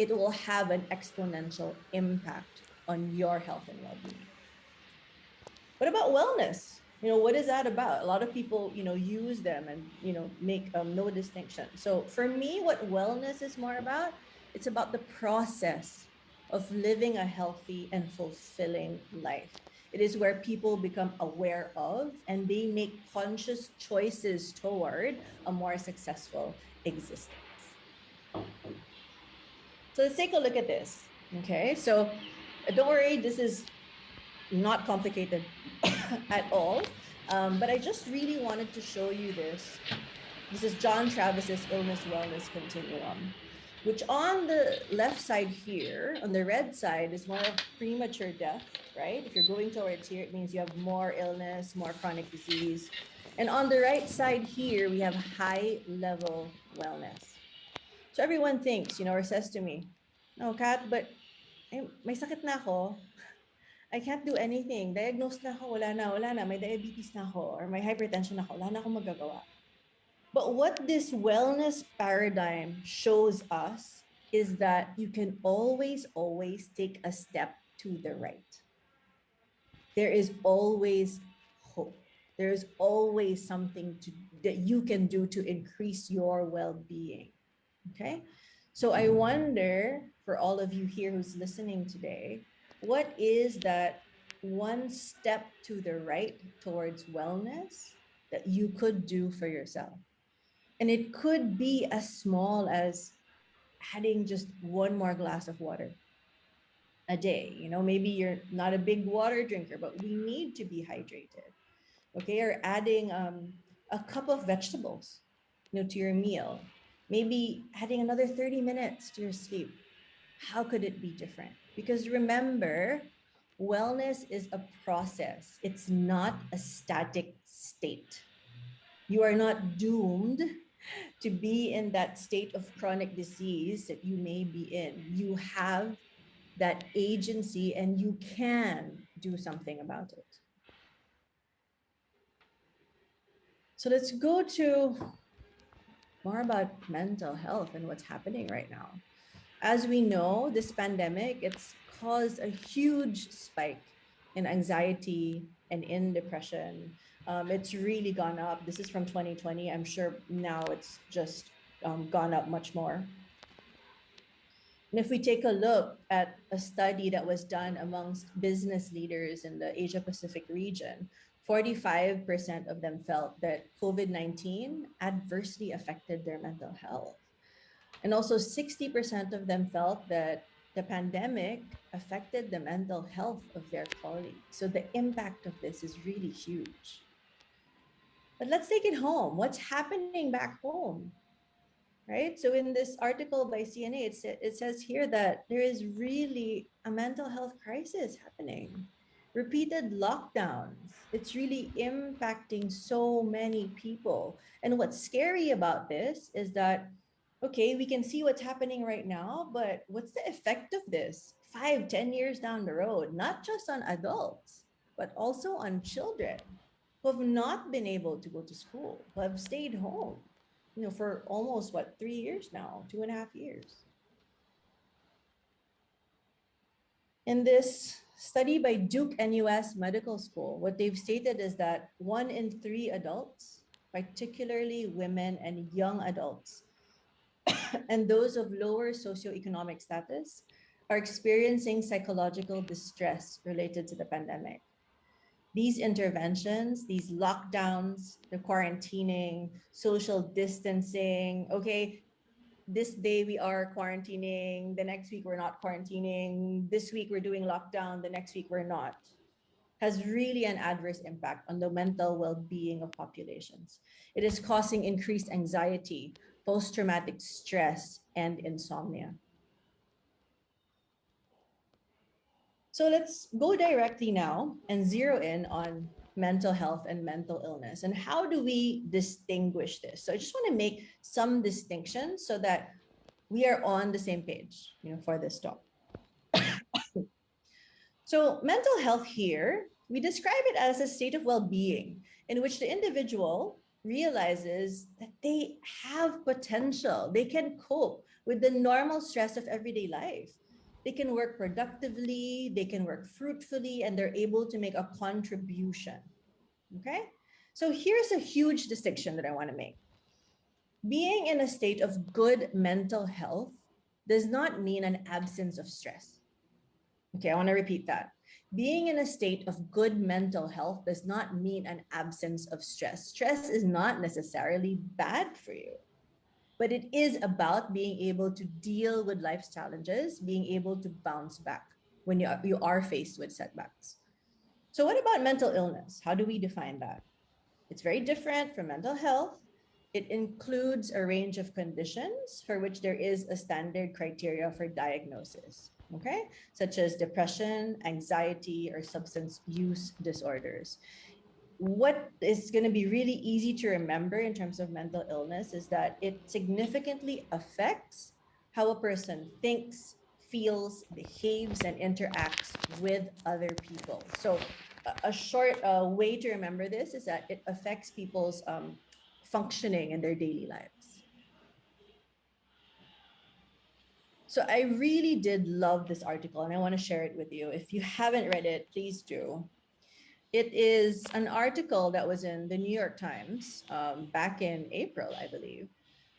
it will have an exponential impact on your health and well-being. What about wellness? What is that about? A lot of people, use them and, make no distinction. So for me, what wellness is more about, it's about the process of living a healthy and fulfilling life. It is where people become aware of and they make conscious choices toward a more successful existence. So let's take a look at this. Okay, so don't worry, this is not complicated at all. But I just really wanted to show you this. This is John Travis's Illness Wellness Continuum, which on the left side here, on the red side, is more of premature death, right? If you're going towards here, it means you have more illness, more chronic disease. And on the right side here, we have high level wellness. So everyone thinks, or says to me, "No, Kat, but may sakit na ako. I can't do anything. Diagnosed na ako, wala na. May diabetes na ako or may hypertension na ako, wala na akong magagawa." But what this wellness paradigm shows us is that you can always take a step to the right. There is always hope. There is always something that you can do to increase your well-being. Okay? So I wonder, for all of you here who's listening today, what is that one step to the right towards wellness that you could do for yourself? And it could be as small as adding just one more glass of water a day. Maybe you're not a big water drinker, but we need to be hydrated. Okay, or adding a cup of vegetables, to your meal. Maybe adding another 30 minutes to your sleep. How could it be different? Because remember, wellness is a process. It's not a static state. You are not doomed to be in that state of chronic disease that you may be in. You have that agency and you can do something about it. So let's go to more about mental health and what's happening right now. As we know, this pandemic, it's caused a huge spike in anxiety and in depression. It's really gone up. This is from 2020. I'm sure now it's just gone up much more. And if we take a look at a study that was done amongst business leaders in the Asia Pacific region, 45% of them felt that COVID-19 adversely affected their mental health. And also 60% of them felt that the pandemic affected the mental health of their colleagues. So the impact of this is really huge. But let's take it home. What's happening back home? Right? So in this article by CNA, it says here that there is really a mental health crisis happening. Repeated lockdowns. It's really impacting so many people. And what's scary about this is that, okay, we can see what's happening right now, but what's the effect of this 5-10 years down the road, not just on adults, but also on children who have not been able to go to school, who have stayed home, for almost 3 years now, 2.5 years. In this study by Duke NUS Medical School, what they've stated is that 1 in 3 adults, particularly women and young adults, and those of lower socioeconomic status, are experiencing psychological distress related to the pandemic. These interventions, these lockdowns, the quarantining, social distancing, okay, this day we are quarantining, the next week we're not quarantining, this week we're doing lockdown, the next week we're not, has really an adverse impact on the mental well-being of populations. It is causing increased anxiety, post-traumatic stress, and insomnia. So let's go directly now and zero in on mental health and mental illness. And how do we distinguish this? So I just want to make some distinctions so that we are on the same page, for this talk. So mental health here, we describe it as a state of well-being in which the individual realizes that they have potential, they can cope with the normal stress of everyday life. They can work productively, they can work fruitfully, and they're able to make a contribution. Okay? So here's a huge distinction that I want to make. Being in a state of good mental health does not mean an absence of stress. Okay, I want to repeat that. Being in a state of good mental health does not mean an absence of stress. Stress is not necessarily bad for you, but it is about being able to deal with life's challenges, being able to bounce back when you are faced with setbacks. So, what about mental illness? How do we define that? It's very different from mental health. It includes a range of conditions for which there is a standard criteria for diagnosis, okay? Such as depression, anxiety, or substance use disorders. What is going to be really easy to remember in terms of mental illness is that it significantly affects how a person thinks, feels, behaves, and interacts with other people. So a short way to remember this is that it affects people's functioning in their daily lives. So I really did love this article and I want to share it with you. If you haven't read it, please do. It is an article that was in the New York Times back in April, I believe,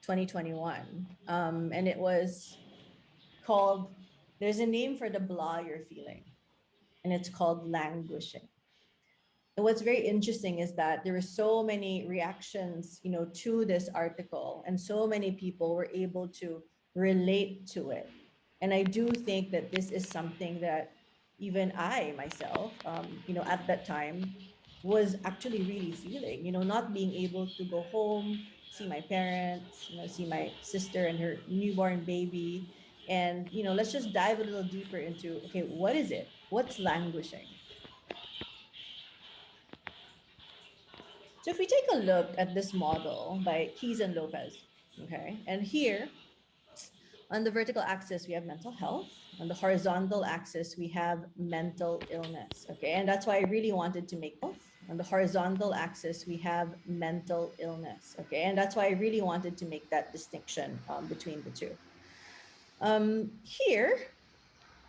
2021. And it was called, there's a name for the blah you're feeling, and it's called languishing. And what's very interesting is that there were so many reactions, to this article, and so many people were able to relate to it. And I do think that this is something that even I myself, at that time was actually really feeling, not being able to go home, see my parents, see my sister and her newborn baby. And, let's just dive a little deeper into, okay, what is it? What's languishing? So if we take a look at this model by Keys and Lopez, okay, and here on the vertical axis, we have mental health. On the horizontal axis, we have mental illness, okay, and that's why I really wanted to make both. On the horizontal axis, we have mental illness, okay, and that's why I really wanted to make that distinction between the two. Here,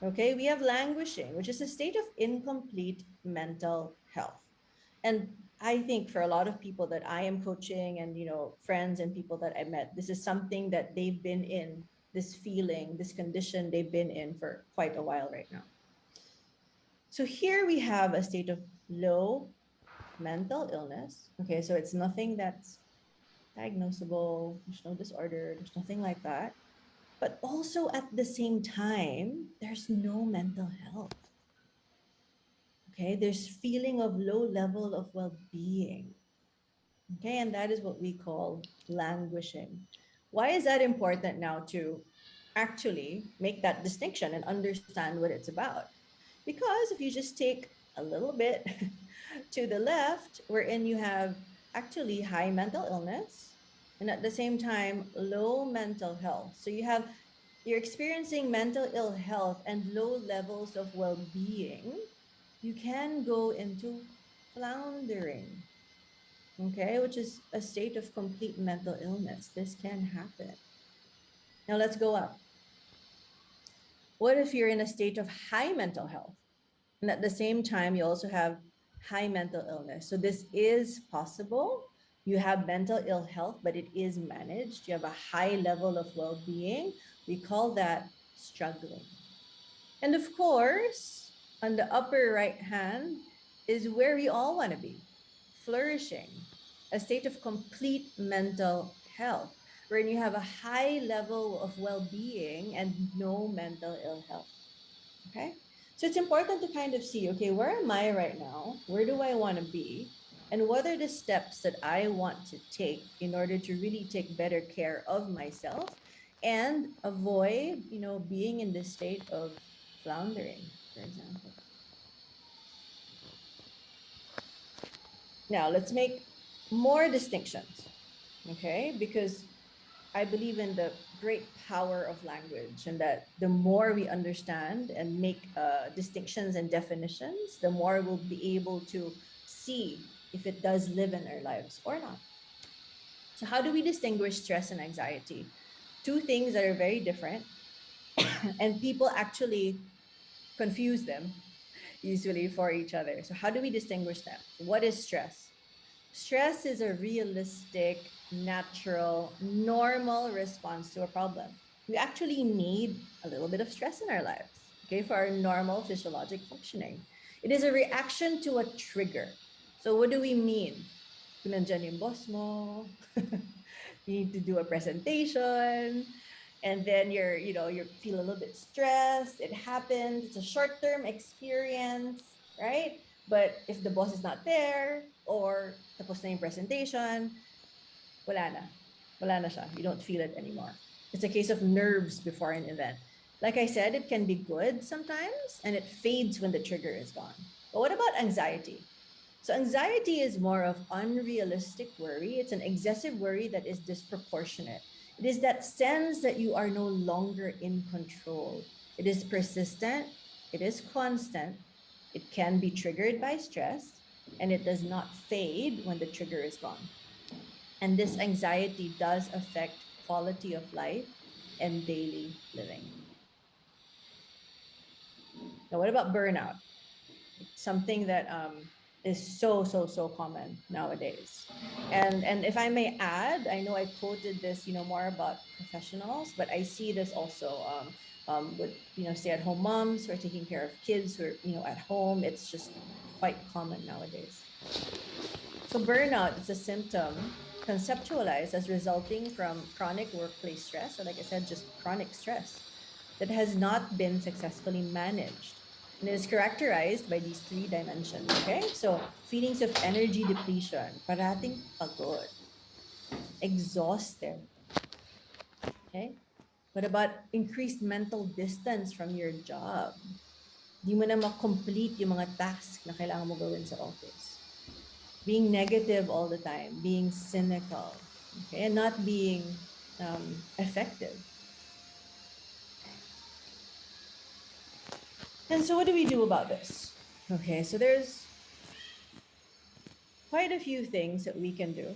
okay, we have languishing, which is a state of incomplete mental health. And I think for a lot of people that I am coaching and, friends and people that I met, this is something that they've been in, this feeling, this condition they've been in for quite a while right now. So here we have a state of low mental illness. Okay, so it's nothing that's diagnosable, there's no disorder, there's nothing like that. But also at the same time, there's no mental health. Okay, there's feeling of low level of well-being. Okay, and that is what we call languishing. Why is that important now to actually make that distinction and understand what it's about? Because if you just take a little bit to the left, wherein you have actually high mental illness and at the same time low mental health. So you're experiencing mental ill health and low levels of well-being, you can go into floundering, okay, which is a state of complete mental illness. This can happen. Now let's go up. What if you're in a state of high mental health? And at the same time, you also have high mental illness. So this is possible. You have mental ill health, but it is managed. You have a high level of well-being. We call that struggling. And of course, on the upper right hand is where we all want to be, flourishing, a state of complete mental health, wherein you have a high level of well-being and no mental ill health. Okay? So it's important to kind of see, okay, where am I right now? Where do I want to be? And what are the steps that I want to take in order to really take better care of myself and avoid, being in this state of floundering, for example. Now, let's make more distinctions, okay? Because I believe in the great power of language, and that the more we understand and make distinctions and definitions, the more we'll be able to see if it does live in our lives or not. So how do we distinguish stress and anxiety? two things that are very different, and people actually confuse them usually for each other. So, how do we distinguish them? What is stress? Stress is a realistic, natural, normal response to a problem. We actually need a little bit of stress in our lives, okay, for our normal physiologic functioning. It is a reaction to a trigger. So, what do we mean? Kung nandyan yung boss mo, you need to do a presentation, and then you feel a little bit stressed. It happens. It's a short-term experience, right? But if the boss is not there or tapos na yung presentation, wala na. Wala na siya. You don't feel it anymore. It's a case of nerves before an event. Like I said, it can be good sometimes and it fades when the trigger is gone. But what about anxiety? So anxiety is more of unrealistic worry. It's an excessive worry that is disproportionate. It is that sense that you are no longer in control. It is persistent, it is constant, it can be triggered by stress, and it does not fade when the trigger is gone. And this anxiety does affect quality of life and daily living. Now, what about burnout? It's something that is so common nowadays. And if I may add, I know I quoted this, more about professionals, but I see this also with stay-at-home moms who are taking care of kids who are at home. It's just quite common nowadays. So burnout is a symptom conceptualized as resulting from chronic workplace stress, or like I said, just chronic stress that has not been successfully managed. And it is characterized by these three dimensions, okay? So feelings of energy depletion, parating pagod, exhausted, okay? What about increased mental distance from your job? Di mo na ma-complete yung mga tasks na kailangan mo gawin sa office. Being negative all the time, being cynical, okay? And not being effective. And so what do we do about this? Okay, so there's quite a few things that we can do.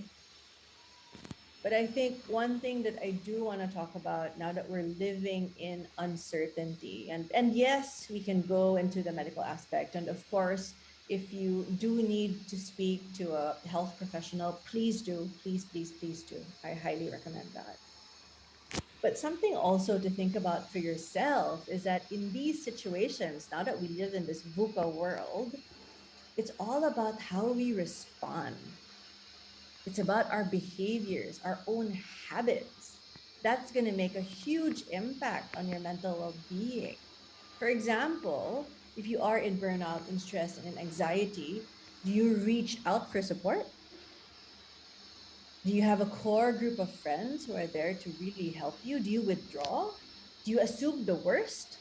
But I think one thing that I do want to talk about now that we're living in uncertainty, and yes, we can go into the medical aspect. And of course, if you do need to speak to a health professional, please do. Please do. I highly recommend that. But something also to think about for yourself is that in these situations, now that we live in this VUCA world, it's all about how we respond. It's about our behaviors, our own habits. That's going to make a huge impact on your mental well-being. For example, if you are in burnout and stress and anxiety, do you reach out for support? Do you have a core group of friends who are there to really help you? Do you withdraw? Do you assume the worst?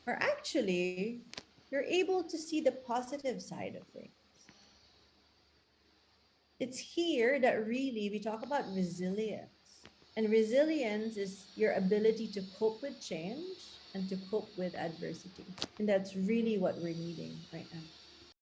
Or actually, you're able to see the positive side of things. It's here that really we talk about resilience. And resilience is your ability to cope with change and to cope with adversity. And that's really what we're needing right now.